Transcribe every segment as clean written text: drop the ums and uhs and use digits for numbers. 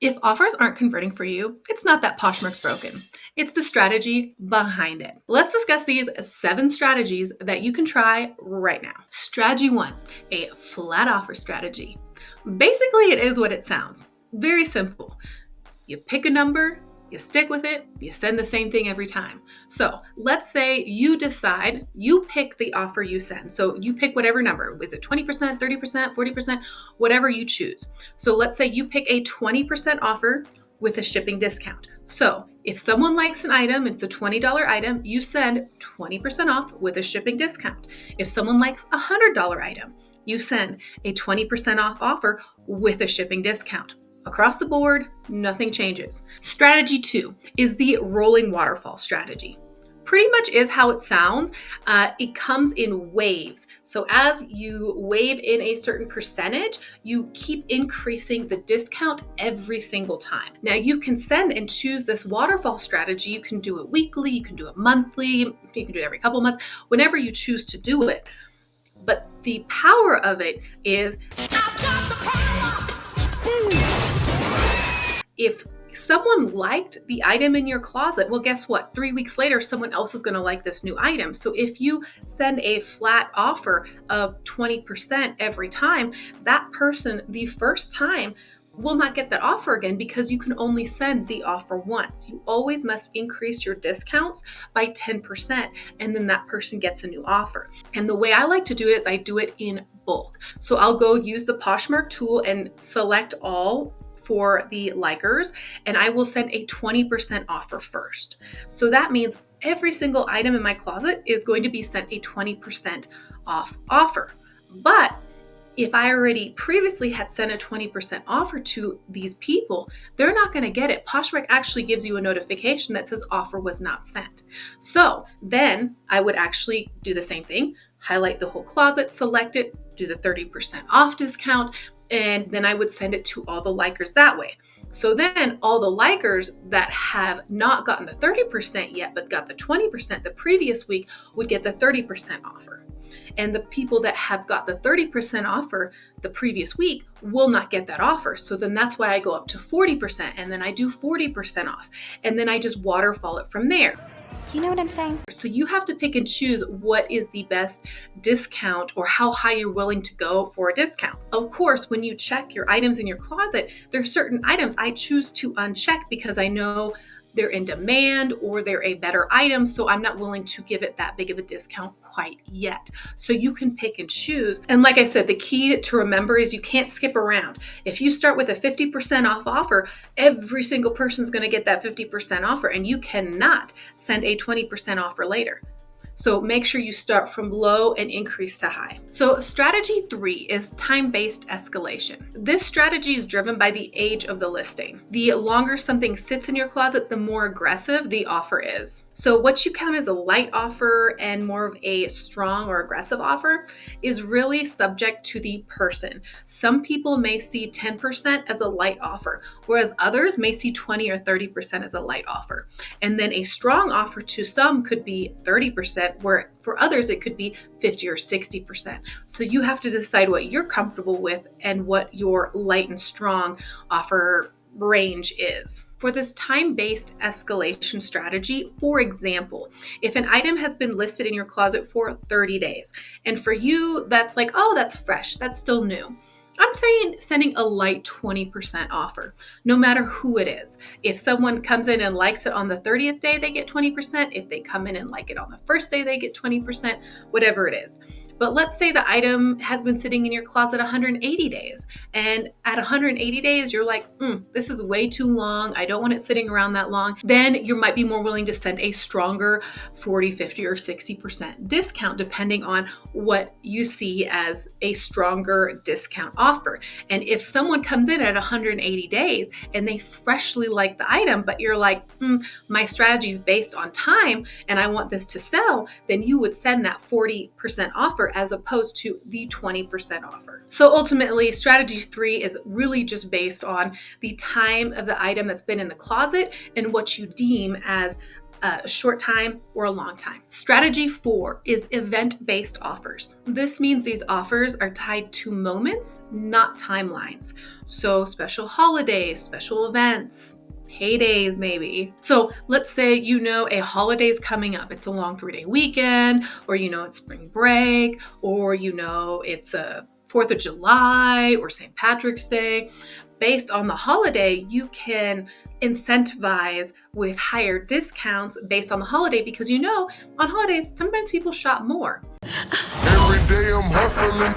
If offers aren't converting for you, it's not that Poshmark's broken. It's the strategy behind it. Let's discuss these 7 strategies that you can try right now. Strategy 1, a flat offer strategy. Basically, it is what it sounds. Very simple. You pick a number, you stick with it, you send the same thing every time. So let's say you decide, you pick the offer you send. So you pick whatever number. Is it 20%, 30%, 40%, whatever you choose. So let's say you pick a 20% offer with a shipping discount. So if someone likes an item, it's a $20 item, you send 20% off with a shipping discount. If someone likes a $100 item, you send a 20% off offer with a shipping discount. Across the board, nothing changes. Strategy 2 is the rolling waterfall strategy. Pretty much is how it sounds. It comes in waves. So as you wave in a certain percentage, you keep increasing the discount every single time. Now you can send and choose this waterfall strategy. You can do it weekly, you can do it monthly, you can do it every couple months, whenever you choose to do it. But the power of it is, if someone liked the item in your closet, well, guess what? 3 weeks later, someone else is going to like this new item. So if you send a flat offer of 20% every time, that person, the first time, will not get that offer again because you can only send the offer once. You always must increase your discounts by 10%, and then that person gets a new offer. And the way I like to do it is I do it in bulk. So I'll go use the Poshmark tool and select all for the likers, and I will send a 20% offer first. So that means every single item in my closet is going to be sent a 20% off offer. But if I already previously had sent a 20% offer to these people, they're not going to get it. Poshmark actually gives you a notification that says offer was not sent. So then I would actually do the same thing, highlight the whole closet, select it, do the 30% off discount, and then I would send it to all the likers that way. So then all the likers that have not gotten the 30% yet, but got the 20% the previous week, would get the 30% offer. And the people that have got the 30% offer the previous week will not get that offer. So then that's why I go up to 40%, and then I do 40% off. And then I just waterfall it from there. Do you know what I'm saying? So you have to pick and choose what is the best discount or how high you're willing to go for a discount. Of course, when you check your items in your closet, there are certain items I choose to uncheck because I know they're in demand or they're a better item, so I'm not willing to give it that big of a discount quite yet. So you can pick and choose. And like I said, the key to remember is you can't skip around. If you start with a 50% off offer, every single person's going to get that 50% offer, and you cannot send a 20% offer later. So make sure you start from low and increase to high. So strategy 3 is time-based escalation. This strategy is driven by the age of the listing. The longer something sits in your closet, the more aggressive the offer is. So what you count as a light offer and more of a strong or aggressive offer is really subject to the person. Some people may see 10% as a light offer, whereas others may see 20 or 30% as a light offer. And then a strong offer to some could be 30%, where for others it could be 50 or 60%. So you have to decide what you're comfortable with and what your light and strong offer range is. For this time-based escalation strategy, for example, if an item has been listed in your closet for 30 days, and for you that's like, oh, that's fresh, that's still new, I'm saying sending a light 20% offer, no matter who it is. If someone comes in and likes it on the 30th day, they get 20%. If they come in and like it on the first day, they get 20%, whatever it is. But let's say the item has been sitting in your closet 180 days. And at 180 days, you're like, this is way too long. I don't want it sitting around that long. Then you might be more willing to send a stronger 40, 50, or 60% discount, depending on what you see as a stronger discount offer. And if someone comes in at 180 days and they freshly like the item, but you're like, my strategy is based on time and I want this to sell, then you would send that 40% offer as opposed to the 20% offer. So ultimately, strategy 3 is really just based on the time of the item that's been in the closet and what you deem as a short time or a long time. Strategy 4 is event-based offers. This means these offers are tied to moments, not timelines. So special holidays, special events, paydays maybe. So let's say a holiday's coming up. It's a long 3-day weekend, or it's spring break, or it's a 4th of July or St. Patrick's Day. Based on the holiday, you can incentivize with higher discounts based on the holiday because on holidays, sometimes people shop more. Every day I'm hustling.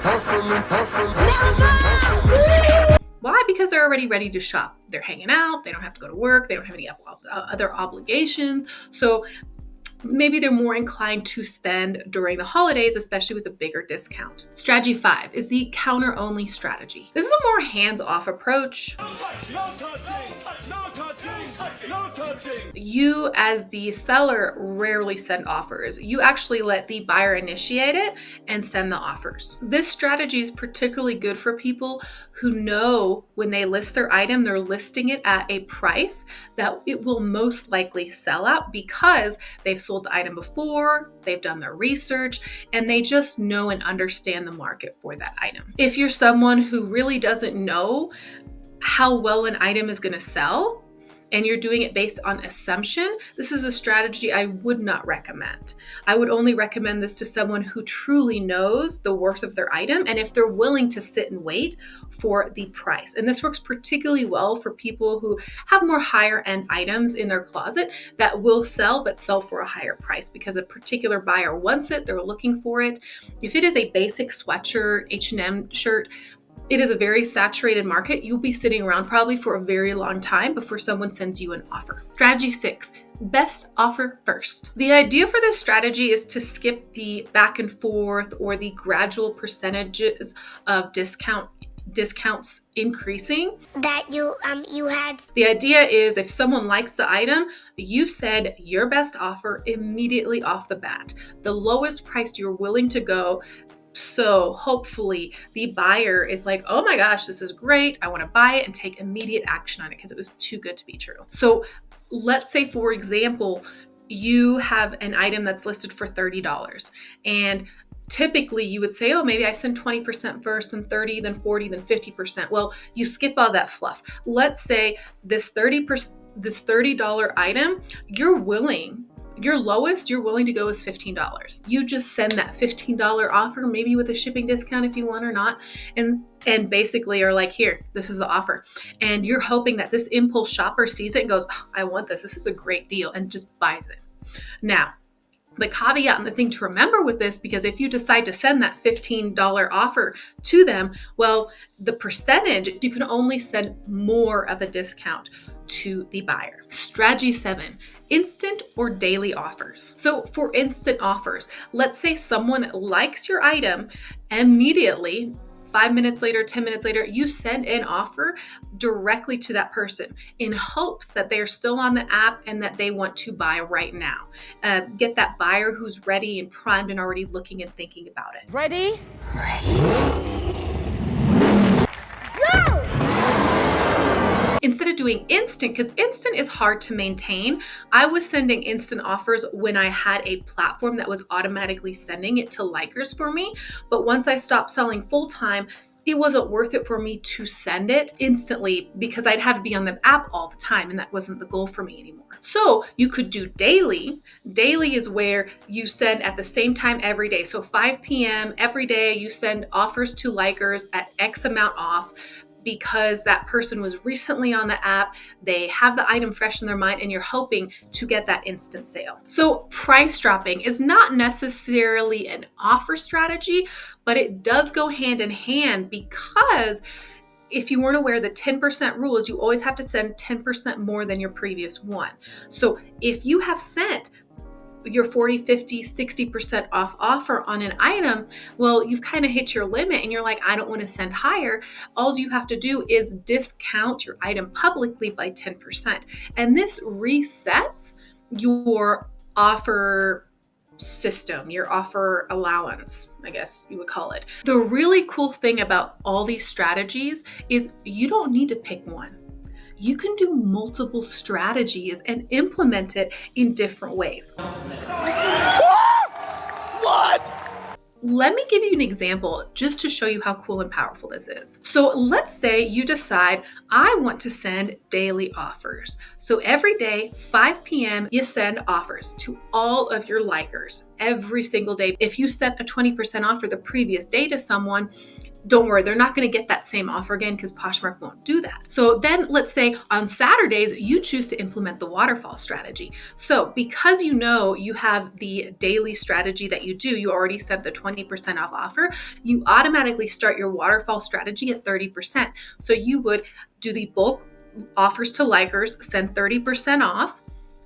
Why? Because they're already ready to shop. They're hanging out. They don't have to go to work. They don't have any other obligations. So maybe they're more inclined to spend during the holidays, especially with a bigger discount. Strategy 5 is the counter-only strategy. This is a more hands-off approach. No touching, no touching. You, as the seller, rarely send offers. You actually let the buyer initiate it and send the offers. This strategy is particularly good for people who know when they list their item, they're listing it at a price that it will most likely sell out because they've sold the item before, they've done their research, and they just know and understand the market for that item. If you're someone who really doesn't know how well an item is going to sell, and you're doing it based on assumption, this is a strategy I would not recommend. I would only recommend this to someone who truly knows the worth of their item and if they're willing to sit and wait for the price. And this works particularly well for people who have more higher end items in their closet that will sell, but sell for a higher price because a particular buyer wants it, they're looking for it. If it is a basic sweatshirt, H&M shirt, it is a very saturated market. You'll be sitting around probably for a very long time before someone sends you an offer. Strategy 6, best offer first. The idea for this strategy is to skip the back and forth or the gradual percentages of discounts increasing that you had. The idea is if someone likes the item, you said your best offer immediately off the bat, the lowest price you're willing to go. So hopefully the buyer is like, oh my gosh, this is great. I want to buy it and take immediate action on it because it was too good to be true. So let's say, for example, you have an item that's listed for $30 and typically you would say, oh, maybe I send 20% first, then 30, then 40, then 50%. Well, you skip all that fluff. Let's say this $30 item, your lowest you're willing to go is $15. You just send that $15 offer, maybe with a shipping discount if you want or not, and basically are like, here, this is the offer. And you're hoping that this impulse shopper sees it and goes, oh, I want this. This is a great deal, and just buys it. Now, the caveat and the thing to remember with this, because if you decide to send that $15 offer to them, well, the percentage, you can only send more of a discount to the buyer. Strategy 7, instant or daily offers. So for instant offers, let's say someone likes your item immediately. 5 minutes later, 10 minutes later, you send an offer directly to that person in hopes that they are still on the app and that they want to buy right now. Get that buyer who's ready and primed and already looking and thinking about it. Ready? Instead of doing instant, because instant is hard to maintain, I was sending instant offers when I had a platform that was automatically sending it to likers for me. But once I stopped selling full-time, it wasn't worth it for me to send it instantly because I'd have to be on the app all the time, and that wasn't the goal for me anymore. So you could do daily. Daily is where you send at the same time every day. So 5 p.m. every day, you send offers to likers at X amount off, because that person was recently on the app, they have the item fresh in their mind, and you're hoping to get that instant sale. So price dropping is not necessarily an offer strategy, but it does go hand in hand, because if you weren't aware, the 10% rule is you always have to send 10% more than your previous one. So if you have sent your 40, 50, 60% off offer on an item, well, you've kind of hit your limit and you're like, I don't want to send higher. All you have to do is discount your item publicly by 10%. And this resets your offer system, your offer allowance, I guess you would call it. The really cool thing about all these strategies is you don't need to pick one. you can do multiple strategies and implement it in different ways. Let me give you an example just to show you how cool and powerful this is. So let's say you decide, I want to send daily offers. So every day, 5 p.m., you send offers to all of your likers every single day. If you sent a 20% offer the previous day to someone, don't worry, they're not going to get that same offer again because Poshmark won't do that. So then let's say on Saturdays, you choose to implement the waterfall strategy. So because you know you have the daily strategy that you do, you already sent the 20% off offer, you automatically start your waterfall strategy at 30%. So you would do the bulk offers to likers, send 30% off,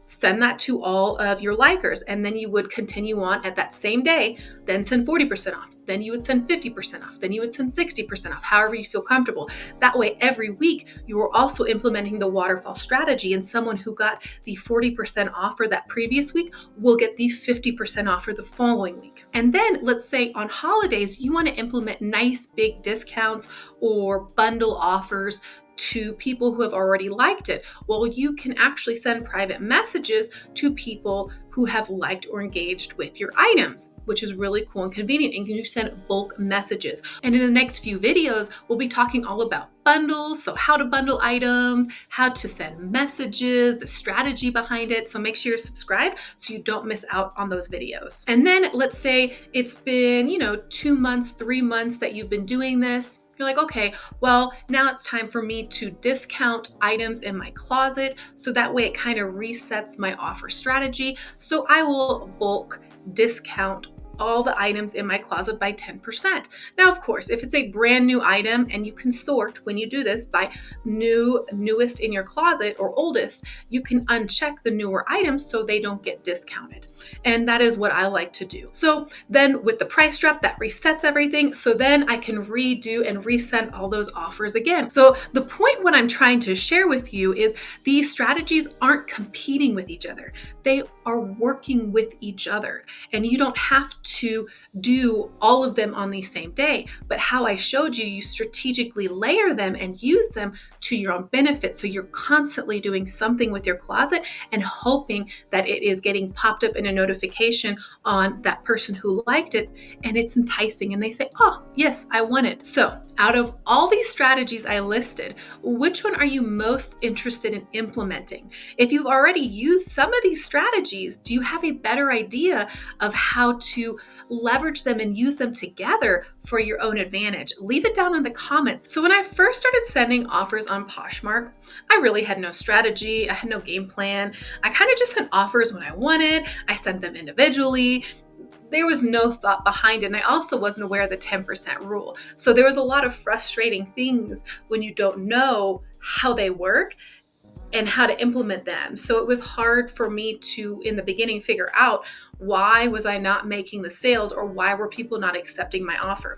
send that to all of your likers, and then you would continue on at that same day, then send 40% off, then you would send 50% off, then you would send 60% off, however you feel comfortable. That way, every week, you are also implementing the waterfall strategy, and someone who got the 40% offer that previous week will get the 50% offer the following week. And then let's say on holidays, you want to implement nice big discounts or bundle offers to people who have already liked it. Well, you can actually send private messages to people who have liked or engaged with your items, which is really cool and convenient. And you send bulk messages. And in the next few videos, we'll be talking all about bundles. So how to bundle items, how to send messages, the strategy behind it. So make sure you're subscribed so you don't miss out on those videos. And then let's say it's been, 2 months, 3 months that you've been doing this. You're like, okay, well, now it's time for me to discount items in my closet. So that way it kind of resets my offer strategy. So I will bulk discount all the items in my closet by 10%. Now, of course, if it's a brand new item and you can sort when you do this by newest in your closet or oldest, you can uncheck the newer items so they don't get discounted. And that is what I like to do. So then with the price drop, that resets everything. So then I can redo and resend all those offers again. So the point what I'm trying to share with you is these strategies aren't competing with each other. They are working with each other. And you don't have to do all of them on the same day. But how I showed you, you strategically layer them and use them to your own benefit. So you're constantly doing something with your closet and hoping that it is getting popped up in a notification on that person who liked it, and it's enticing and they say, oh yes, I want it. So out of all these strategies I listed, which one are you most interested in implementing? If you've already used some of these strategies, do you have a better idea of how to leverage them and use them together for your own advantage? Leave it down in the comments. So when I first started sending offers on Poshmark, I really had no strategy. I had no game plan. I kind of just sent offers when I wanted. I sent them individually. There was no thought behind it. And I also wasn't aware of the 10% rule. So there was a lot of frustrating things when you don't know how they work and how to implement them. So it was hard for me to, in the beginning, figure out why was I not making the sales or why were people not accepting my offer.